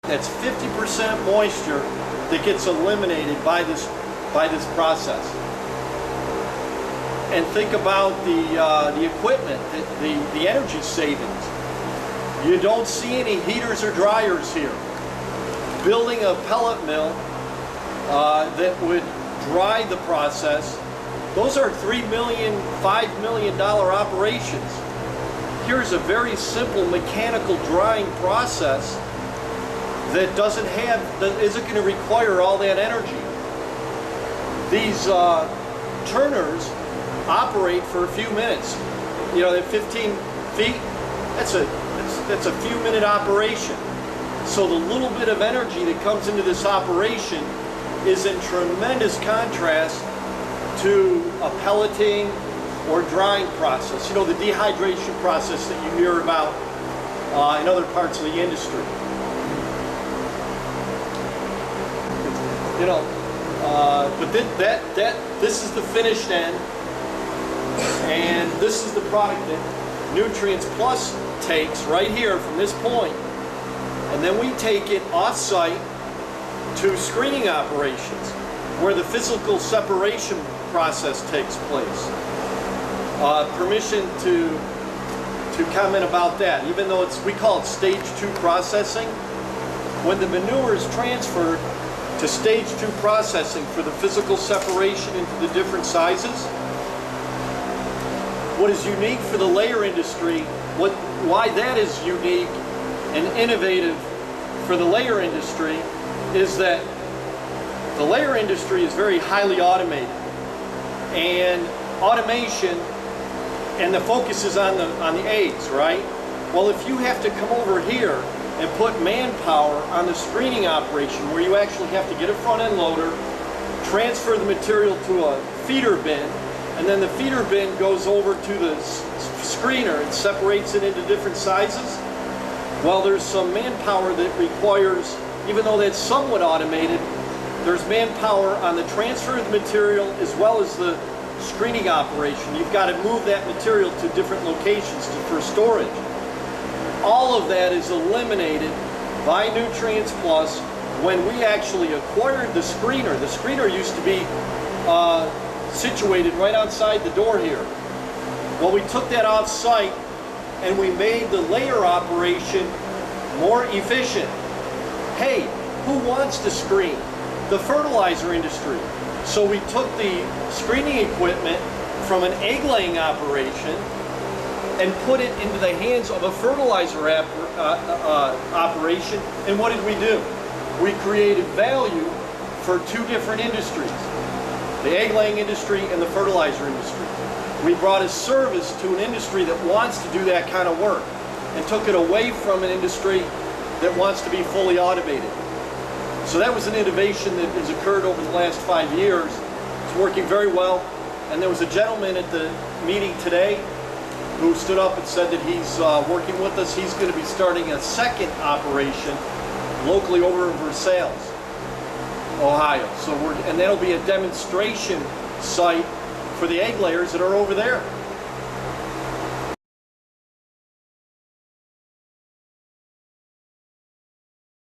That's 50% moisture that gets eliminated by this process. And think about the equipment, the energy savings. You don't see any heaters or dryers here. Building a pellet mill that would dry the process, those are $3 million, $5 million operations. Here's a very simple mechanical drying process that isn't going to require all that energy. These turners operate for a few minutes. You know, at 15 feet, that's a few minute operation. So the little bit of energy that comes into this operation is in tremendous contrast to a pelleting or drying process. You know, the dehydration process that you hear about in other parts of the industry. You know, but this is the finished end, and this is the product that Nutrients Plus takes right here from this point, and then we take it off-site to screening operations where the physical separation process takes place. Permission to comment about that, even though we call it stage 2 processing. When the manure is transferred to stage 2 processing for the physical separation into the different sizes, what is unique for the layer industry, why that is unique and innovative for the layer industry, is that the layer industry is very highly automated, and automation, and the focus is on the eggs, right? Well, if you have to come over here and put manpower on the screening operation, where you actually have to get a front end loader, transfer the material to a feeder bin, and then the feeder bin goes over to the screener and separates it into different sizes, well, there's some manpower that requires, even though that's somewhat automated, there's manpower on the transfer of the material as well as the screening operation. You've got to move that material to different locations for storage. All of that is eliminated by Nutrients Plus when we actually acquired the screener. The screener used to be situated right outside the door here. Well, we took that off-site and we made the layer operation more efficient. Hey, who wants to screen? The fertilizer industry. So we took the screening equipment from an egg-laying operation and put it into the hands of a fertilizer operation. And what did we do? We created value for 2 different industries, the egg-laying industry and the fertilizer industry. We brought a service to an industry that wants to do that kind of work and took it away from an industry that wants to be fully automated. So that was an innovation that has occurred over the last 5 years. It's working very well. And there was a gentleman at the meeting today who stood up and said that he's working with us. He's going to be starting a second operation locally over in Versailles, Ohio. And that'll be a demonstration site for the egg layers that are over there.